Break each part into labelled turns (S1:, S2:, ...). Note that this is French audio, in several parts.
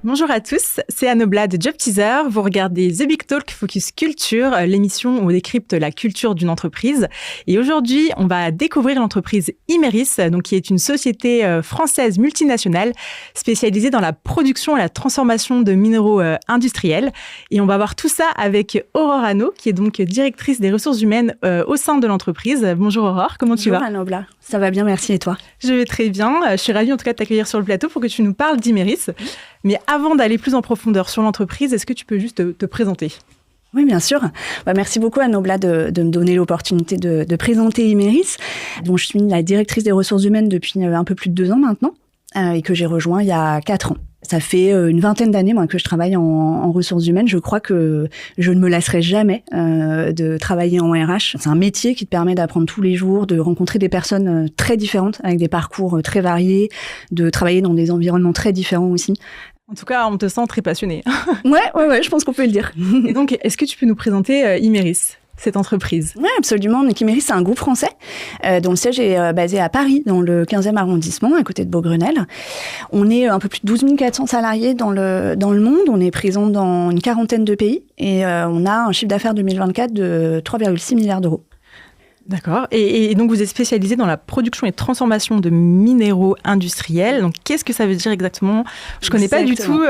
S1: Bonjour à tous, c'est Anne Oblat de Job Teaser. Vous regardez The Big Talk Focus Culture, l'émission où on décrypte la culture d'une entreprise. Et aujourd'hui, on va découvrir l'entreprise Imerys, donc qui est une société française multinationale spécialisée dans la production et la transformation de minéraux industriels. Et on va voir tout ça avec Aurore Hano, qui est donc directrice des ressources humaines au sein de l'entreprise. Bonjour Aurore, comment tu vas?
S2: Bonjour Anne Oblat, ça va bien, merci, et toi?
S1: Je vais très bien. Je suis ravie en tout cas de t'accueillir sur le plateau pour que tu nous parles d'Imerys. Mais avant d'aller plus en profondeur sur l'entreprise, est-ce que tu peux juste te présenter?
S2: Oui, bien sûr. Merci beaucoup Anne Oblat de me donner l'opportunité de présenter Imerys, dont je suis la directrice des ressources humaines depuis un peu plus de 2 ans maintenant, et que j'ai rejoint il y a 4 ans. Ça fait une vingtaine d'années moi, que je travaille en ressources humaines. Je crois que je ne me lasserai jamais de travailler en RH. C'est un métier qui te permet d'apprendre tous les jours, de rencontrer des personnes très différentes, avec des parcours très variés, de travailler dans des environnements très différents aussi.
S1: En tout cas, on te sent très passionnée.
S2: Ouais, je pense qu'on peut le dire.
S1: Et donc, est-ce que tu peux nous présenter Imerys, cette entreprise?
S2: Oui, absolument. Donc, Imerys, c'est un groupe français dont le siège est basé à Paris, dans le 15e arrondissement, à côté de Beaugrenelle. On est un peu plus de 12 400 salariés dans le monde. On est présent dans une 40aine de pays et on a un chiffre d'affaires 2024 de 3,6 milliards d'euros.
S1: D'accord. Et donc, vous êtes spécialisé dans la production et transformation de minéraux industriels. Donc, qu'est-ce que ça veut dire exactement? Je ne connais pas du tout.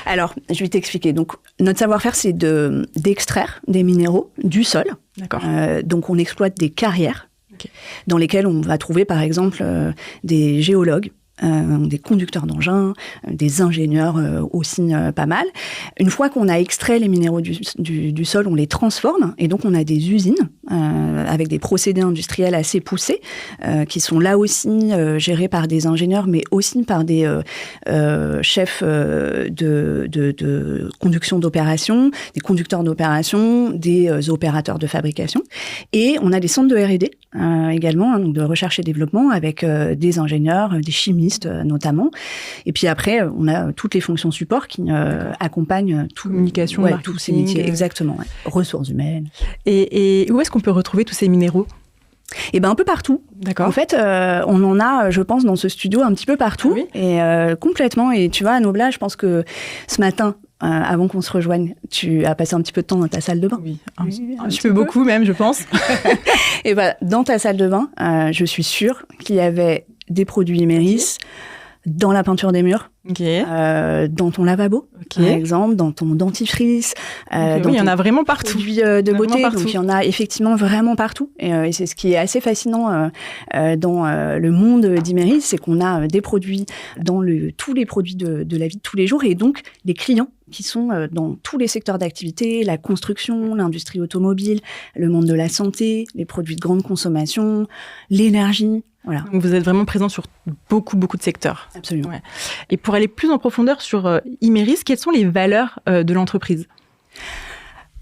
S2: Alors, je vais t'expliquer. Donc, notre savoir-faire, c'est d'extraire des minéraux du sol.
S1: D'accord.
S2: Donc, on exploite des carrières dans lesquelles on va trouver, par exemple, des géologues, des conducteurs d'engins, des ingénieurs aussi pas mal. Une fois qu'on a extrait les minéraux du sol, on les transforme et donc on a des usines avec des procédés industriels assez poussés qui sont là aussi gérés par des ingénieurs mais aussi par des chefs de conduction d'opération, des conducteurs d'opération, des opérateurs de fabrication. Et on a des centres de R&D également, donc de recherche et développement avec des ingénieurs, des chimistes notamment. Et puis après, on a toutes les fonctions support qui accompagnent
S1: communication,
S2: tous ces métiers. Exactement. Ouais. Ressources humaines.
S1: Et où est-ce qu'on peut retrouver tous ces minéraux?
S2: Eh ben un peu partout.
S1: D'accord.
S2: En fait, on en a, je pense, dans ce studio un petit peu partout.
S1: Oui.
S2: Et complètement. Et tu vois, Anne Oblat, je pense que ce matin, avant qu'on se rejoigne, tu as passé un petit peu de temps dans ta salle de bain.
S1: Oui, un petit peu beaucoup même, je pense.
S2: Et ben, dans ta salle de bain, je suis sûre qu'il y avait des produits Imerys dans la peinture des murs, dans ton lavabo, par exemple, dans ton dentifrice.
S1: Oui, il y en a vraiment partout.
S2: Produits de beauté, donc il y en a effectivement vraiment partout. Et c'est ce qui est assez fascinant dans le monde d'Imerys, c'est qu'on a des produits dans tous les produits de la vie de tous les jours, et donc les clients qui sont dans tous les secteurs d'activité, la construction, l'industrie automobile, le monde de la santé, les produits de grande consommation, l'énergie. Voilà.
S1: Donc vous êtes vraiment présent sur beaucoup de secteurs.
S2: Absolument.
S1: Ouais. Et pour aller plus en profondeur sur Imerys, quelles sont les valeurs de l'entreprise?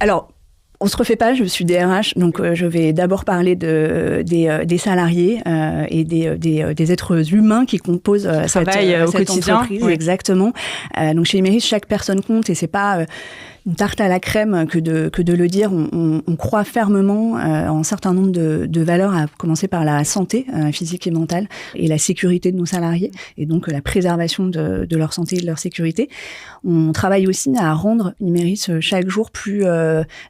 S1: Alors,
S2: on se refait pas, je suis DRH, donc je vais d'abord parler des salariés et des êtres humains qui composent cette entreprise.
S1: Oui.
S2: Exactement. Donc chez Imerys, chaque personne compte et c'est pas une tarte à la crème que de le dire. On croit fermement en un certain nombre de valeurs, à commencer par la santé physique et mentale et la sécurité de nos salariés et donc la préservation de leur santé et de leur sécurité. On travaille aussi à rendre Imerys chaque jour plus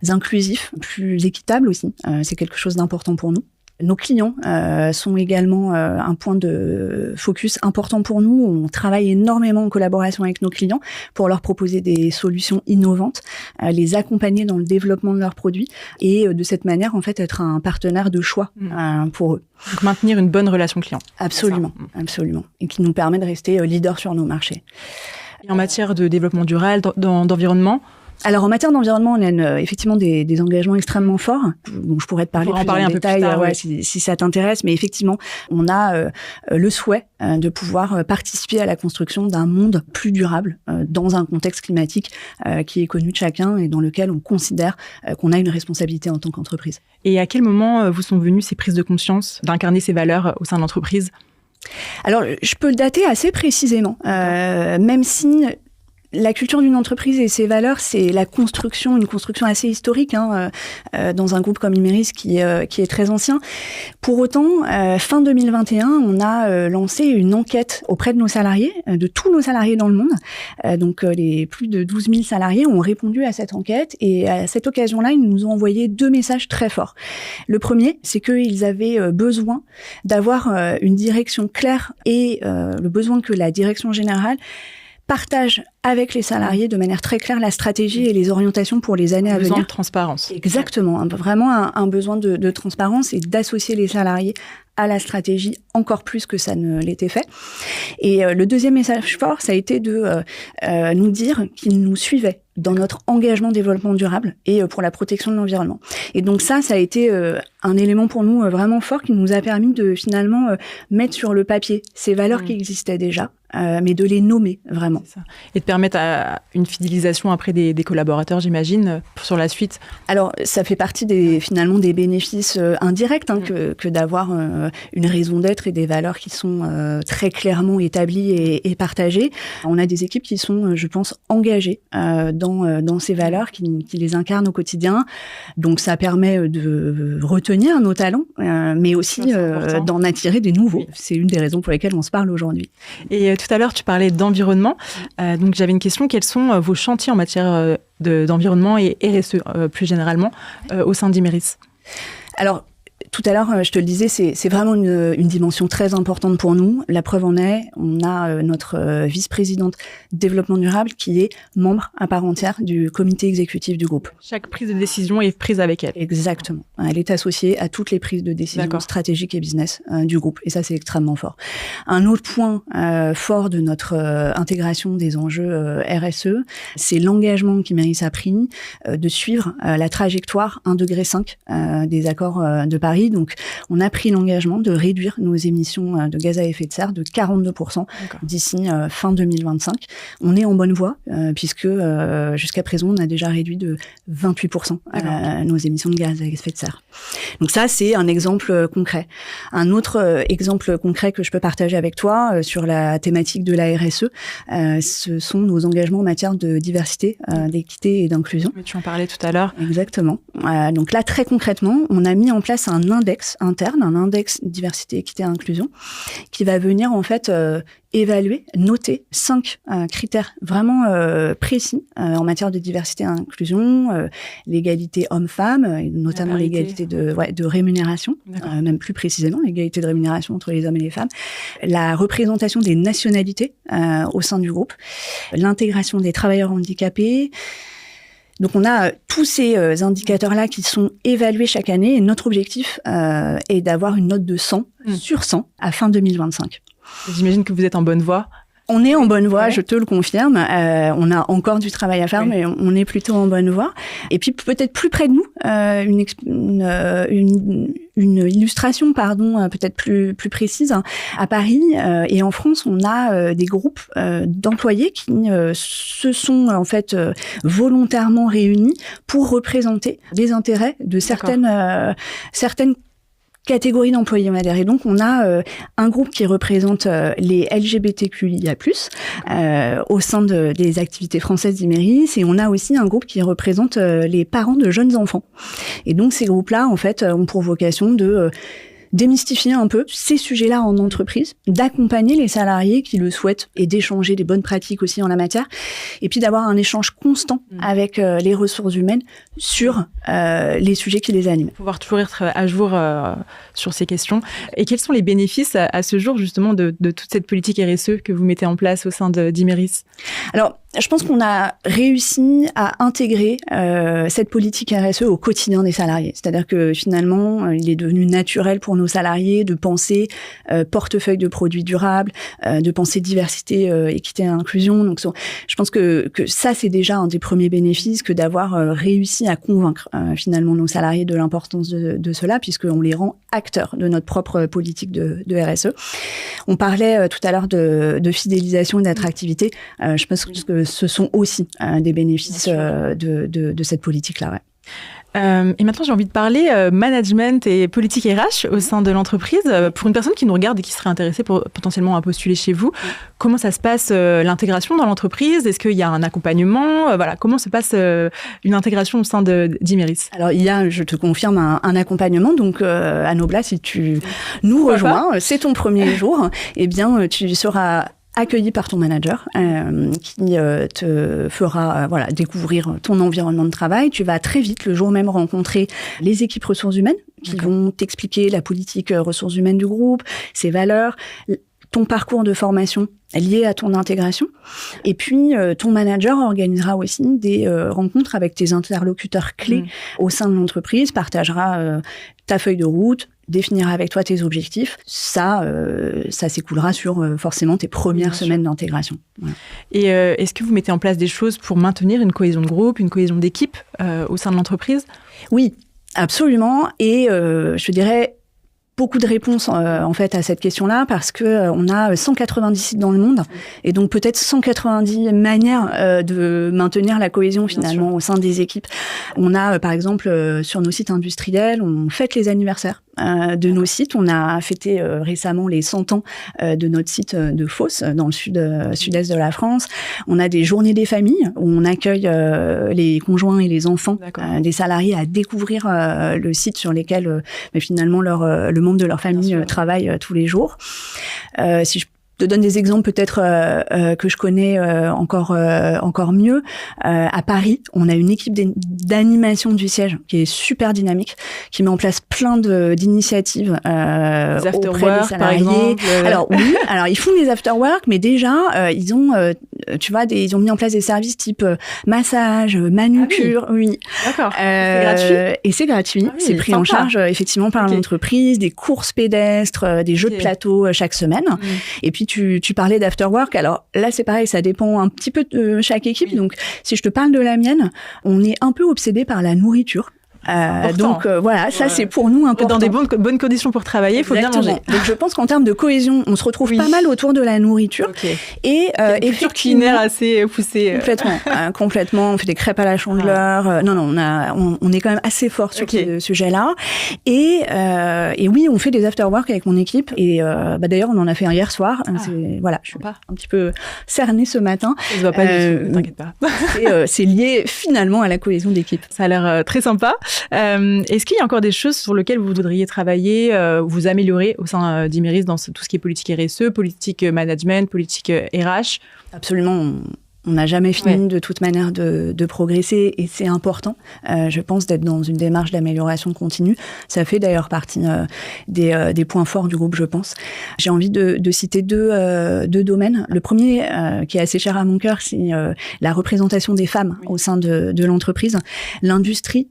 S2: inclusif, plus équitable aussi. C'est quelque chose d'important pour nous. Nos clients sont également un point de focus important pour nous. On travaille énormément en collaboration avec nos clients pour leur proposer des solutions innovantes, les accompagner dans le développement de leurs produits et de cette manière, en fait, être un partenaire de choix pour eux.
S1: Donc maintenir une bonne relation client.
S2: Absolument. Et qui nous permet de rester leader sur nos marchés.
S1: Et en matière de développement durable, d'environnement?
S2: Alors, en matière d'environnement, on a effectivement des engagements extrêmement forts. Donc, je pourrais te parler plus en détail si ça t'intéresse. Mais effectivement, on a le souhait de pouvoir participer à la construction d'un monde plus durable dans un contexte climatique qui est connu de chacun et dans lequel on considère qu'on a une responsabilité en tant qu'entreprise.
S1: Et à quel moment vous sont venues ces prises de conscience d'incarner ces valeurs au sein de l'entreprise?
S2: Alors, je peux le dater assez précisément, même si La culture d'une entreprise et ses valeurs, c'est une construction assez historique dans un groupe comme Imerys qui est très ancien. Pour autant, fin 2021, on a lancé une enquête auprès de nos salariés, de tous nos salariés dans le monde. Donc les plus de 12 000 salariés ont répondu à cette enquête et à cette occasion-là, ils nous ont envoyé 2 messages très forts. Le premier, c'est qu'ils avaient besoin d'avoir une direction claire et le besoin que la direction générale partage avec les salariés de manière très claire la stratégie et les orientations pour les années à venir.
S1: Un besoin de transparence.
S2: Exactement, vraiment un besoin de transparence et d'associer les salariés à la stratégie encore plus que ça ne l'était fait. Et le deuxième message fort, ça a été de nous dire qu'ils nous suivaient dans notre engagement développement durable et pour la protection de l'environnement. Et donc ça a été un élément pour nous vraiment fort qui nous a permis de finalement mettre sur le papier ces valeurs qui existaient déjà, mais de les nommer vraiment.
S1: C'est ça. Et de permettre à une fidélisation après des collaborateurs, j'imagine, sur la suite.
S2: Alors, ça fait partie finalement des bénéfices indirects que d'avoir une raison d'être et des valeurs qui sont très clairement établies et partagées. On a des équipes qui sont, je pense, engagées dans ces valeurs, qui les incarnent au quotidien. Donc, ça permet de retenir nos talents, mais aussi d'en attirer des nouveaux. Oui. C'est une des raisons pour lesquelles on se parle aujourd'hui.
S1: Et tout à l'heure, tu parlais d'environnement. Donc, j'avais une question. Quels sont vos chantiers en matière d'environnement et RSE, plus généralement, au sein d'Imerys ?
S2: Alors, tout à l'heure, je te le disais, c'est vraiment une dimension très importante pour nous. La preuve en est, on a notre vice-présidente développement durable qui est membre à part entière du comité exécutif du groupe.
S1: Chaque prise de décision est prise avec elle.
S2: Exactement. Elle est associée à toutes les prises de décision stratégiques et business du groupe. Et ça, c'est extrêmement fort. Un autre point fort de notre intégration des enjeux RSE, c'est l'engagement qu'Imerys a pris de suivre la trajectoire 1,5 degré des accords de Paris. Donc, on a pris l'engagement de réduire nos émissions de gaz à effet de serre de 42% d'ici fin 2025. On est en bonne voie, puisque jusqu'à présent, on a déjà réduit de 28% nos émissions de gaz à effet de serre. Donc ça, c'est un exemple concret. Un autre exemple concret que je peux partager avec toi sur la thématique de la RSE, ce sont nos engagements en matière de diversité, d'équité et d'inclusion.
S1: Mais tu en parlais tout à l'heure.
S2: Exactement. Donc là, très concrètement, on a mis en place un index interne, un index diversité, équité et inclusion, qui va venir en fait évaluer, noter 5 critères vraiment précis en matière de diversité et inclusion, l'égalité homme-femme, notamment l'égalité de rémunération, même plus précisément l'égalité de rémunération entre les hommes et les femmes, la représentation des nationalités au sein du groupe, l'intégration des travailleurs handicapés. Donc, on a tous ces indicateurs-là qui sont évalués chaque année et notre objectif est d'avoir une note de 100 sur 100 à fin 2025.
S1: J'imagine que vous êtes en bonne voie.
S2: On est en bonne voie, je te le confirme. On a encore du travail à faire, mais on est plutôt en bonne voie. Et puis peut-être plus près de nous, une illustration, peut-être plus précise. À Paris et en France, on a des groupes d'employés qui se sont en fait volontairement réunis pour représenter les intérêts de certaines catégories d'employés, on va dire. Et donc, on a un groupe qui représente les LGBTQIA+, au sein des activités françaises d'Imerys, et on a aussi un groupe qui représente les parents de jeunes enfants. Et donc, ces groupes-là, en fait, ont pour vocation de démystifier un peu ces sujets-là en entreprise, d'accompagner les salariés qui le souhaitent et d'échanger des bonnes pratiques aussi en la matière, et puis d'avoir un échange constant avec les ressources humaines sur les sujets qui les animent.
S1: Pouvoir toujours être à jour sur ces questions. Et quels sont les bénéfices à ce jour justement de toute cette politique RSE que vous mettez en place au sein d'Imerys ?
S2: Alors, je pense qu'on a réussi à intégrer cette politique RSE au quotidien des salariés. C'est-à-dire que finalement, il est devenu naturel pour nos salariés de penser portefeuille de produits durables, de penser diversité, équité et inclusion. Donc, je pense que ça, c'est déjà un des premiers bénéfices que d'avoir réussi à convaincre finalement nos salariés de l'importance de cela, puisqu'on les rend acteurs de notre propre politique de RSE. On parlait tout à l'heure de fidélisation et d'attractivité. Je pense que ce sont aussi des bénéfices de cette politique-là. Ouais.
S1: Et maintenant, j'ai envie de parler management et politique RH au sein de l'entreprise. Pour une personne qui nous regarde et qui serait intéressée potentiellement à postuler chez vous, comment ça se passe l'intégration dans l'entreprise? Est-ce qu'il y a un accompagnement? Voilà, comment se passe une intégration au sein d'Imeris?
S2: Alors, il y a, je te confirme, un accompagnement. Donc, à Nobla, si tu nous rejoins, c'est ton premier jour, eh bien, tu seras accueilli par ton manager qui te fera découvrir ton environnement de travail. Tu vas très vite, le jour même, rencontrer les équipes ressources humaines qui vont t'expliquer la politique ressources humaines du groupe, ses valeurs, ton parcours de formation lié à ton intégration. Et puis, ton manager organisera aussi des rencontres avec tes interlocuteurs clés au sein de l'entreprise, partagera ta feuille de route, définira avec toi tes objectifs. Ça s'écoulera sur forcément tes premières semaines d'intégration. Voilà.
S1: Et est-ce que vous mettez en place des choses pour maintenir une cohésion de groupe, une cohésion d'équipe au sein de l'entreprise?
S2: Oui, absolument. Et je dirais beaucoup de réponses en fait à cette question-là parce que on a 190 sites dans le monde et donc peut-être 190 manières de maintenir la cohésion finalement au sein des équipes. On a par exemple sur nos sites industriels, on fête les anniversaires de nos sites. On a fêté récemment les 100 ans de notre site de Fos dans le sud-est de la France. On a des journées des familles où on accueille les conjoints et les enfants des salariés à découvrir le site sur lesquels finalement le membre de leur famille travaille tous les jours. Si je te donne des exemples peut-être que je connais encore mieux. À Paris, on a une équipe d'animation du siège qui est super dynamique, qui met en place plein d'initiatives auprès des salariés. Par exemple. Alors oui, alors ils font des after-work, mais déjà ils ont, ils ont mis en place des services type massage, manucure. Oui.
S1: D'accord. C'est gratuit.
S2: Et c'est gratuit. C'est pris en charge effectivement par l'entreprise, des courses pédestres, des jeux de plateau chaque semaine. Et puis tu parlais d'afterwork. Alors là, c'est pareil, ça dépend un petit peu de chaque équipe. Donc, si je te parle de la mienne, on est un peu obsédé par la nourriture. Donc voilà, ça c'est pour nous important.
S1: Dans des bonnes conditions pour travailler, il faut bien manger.
S2: Donc je pense qu'en termes de cohésion, on se retrouve pas mal autour de la nourriture.
S1: Et une culture culinaire assez poussée.
S2: Complètement. On fait des crêpes à la chandeleur. On est quand même assez fort sur ce sujet-là. Et oui, on fait des after-work avec mon équipe. Et d'ailleurs, on en a fait un hier soir. Voilà, je suis un petit peu cernée ce matin.
S1: Ça se voit pas du tout, t'inquiète pas.
S2: C'est lié finalement à la cohésion d'équipe.
S1: Ça a l'air très sympa. Est-ce qu'il y a encore des choses sur lesquelles vous voudriez travailler, vous améliorer au sein d'Imeris dans tout ce qui est politique RSE, politique management, politique RH?
S2: Absolument. On n'a jamais fini de toute manière de progresser et c'est important, je pense, d'être dans une démarche d'amélioration continue. Ça fait d'ailleurs partie des points forts du groupe, je pense. J'ai envie de citer deux domaines. Le premier, qui est assez cher à mon cœur, c'est la représentation des femmes au sein de l'entreprise. L'industrie,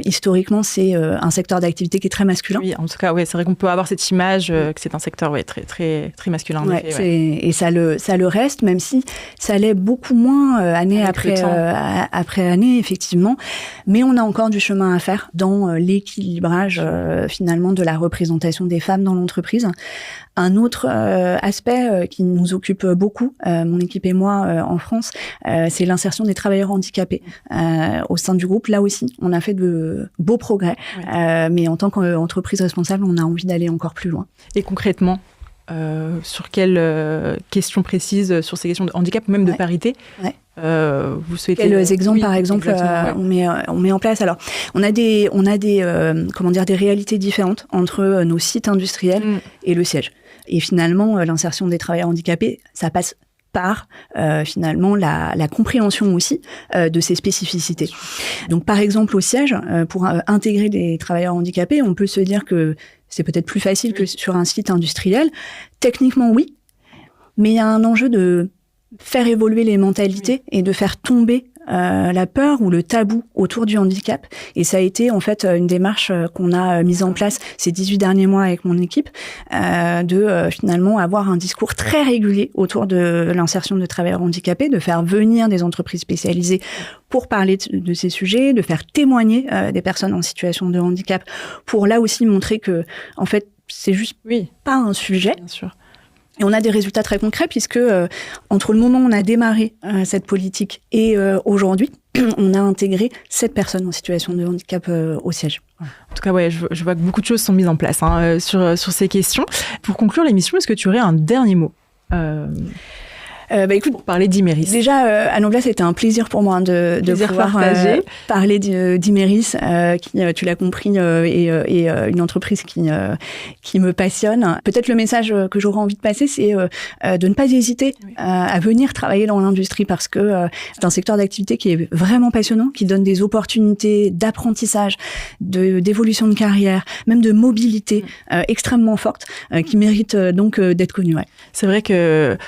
S2: historiquement, c'est un secteur d'activité qui est très masculin.
S1: Oui, en tout cas, c'est vrai qu'on peut avoir cette image que c'est un secteur très, très, très masculin. En effet,
S2: et ça le reste, même si ça l'est beaucoup moins année après année, effectivement. Mais on a encore du chemin à faire dans l'équilibrage finalement de la représentation des femmes dans l'entreprise. Un autre aspect qui nous occupe beaucoup, mon équipe et moi en France, c'est l'insertion des travailleurs handicapés au sein du groupe. Là aussi, on a fait de beaux progrès, mais en tant qu'entreprise responsable, on a envie d'aller encore plus loin.
S1: Et concrètement, sur quelles questions précises sur ces questions de handicap ou même de parité vous souhaitez...
S2: Quels exemples, par exemple, on met en place? Alors, on a des réalités différentes entre nos sites industriels et le siège. Et finalement, l'insertion des travailleurs handicapés, ça passe par finalement la compréhension aussi de ces spécificités. Donc par exemple au siège, pour intégrer des travailleurs handicapés, on peut se dire que c'est peut-être plus facile que sur un site industriel. Techniquement oui, mais il y a un enjeu de faire évoluer les mentalités et de faire tomber la peur ou le tabou autour du handicap. Et ça a été en fait une démarche qu'on a mise en place ces 18 derniers mois avec mon équipe, de finalement avoir un discours très régulier autour de l'insertion de travailleurs handicapés, de faire venir des entreprises spécialisées pour parler de ces sujets, de faire témoigner des personnes en situation de handicap, pour là aussi montrer que en fait c'est juste pas un sujet.
S1: Bien sûr.
S2: Et on a des résultats très concrets puisque entre le moment où on a démarré cette politique et aujourd'hui, on a intégré 7 personnes en situation de handicap au siège.
S1: En tout cas, ouais, je vois que beaucoup de choses sont mises en place sur ces questions. Pour conclure l'émission, est-ce que tu aurais un dernier mot
S2: Écoute,
S1: pour parler d'Imeris.
S2: Déjà, Anne Oblat, c'était un plaisir pour moi de pouvoir parler d'Imeris, qui, tu l'as compris, est une entreprise qui me passionne. Peut-être le message que j'aurais envie de passer, c'est de ne pas hésiter à venir travailler dans l'industrie parce que c'est un secteur d'activité qui est vraiment passionnant, qui donne des opportunités d'apprentissage, d'évolution de carrière, même de mobilité extrêmement forte, qui mérite donc d'être connue. Ouais.
S1: C'est vrai que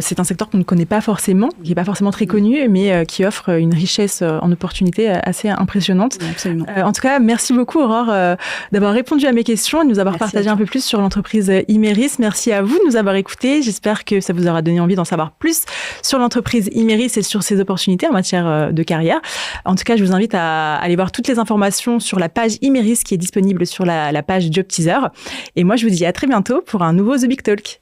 S1: c'est un secteur qu'on ne connaît pas forcément, qui n'est pas forcément très connu, mais qui offre une richesse en opportunités assez impressionnante.
S2: Absolument.
S1: En tout cas, merci beaucoup Aurore d'avoir répondu à mes questions et de nous avoir partagé un peu plus sur l'entreprise Imeris. Merci à vous de nous avoir écoutés. J'espère que ça vous aura donné envie d'en savoir plus sur l'entreprise Imeris et sur ses opportunités en matière de carrière. En tout cas, je vous invite à aller voir toutes les informations sur la page Imeris qui est disponible sur la page Job Teaser. Et moi, je vous dis à très bientôt pour un nouveau The Big Talk.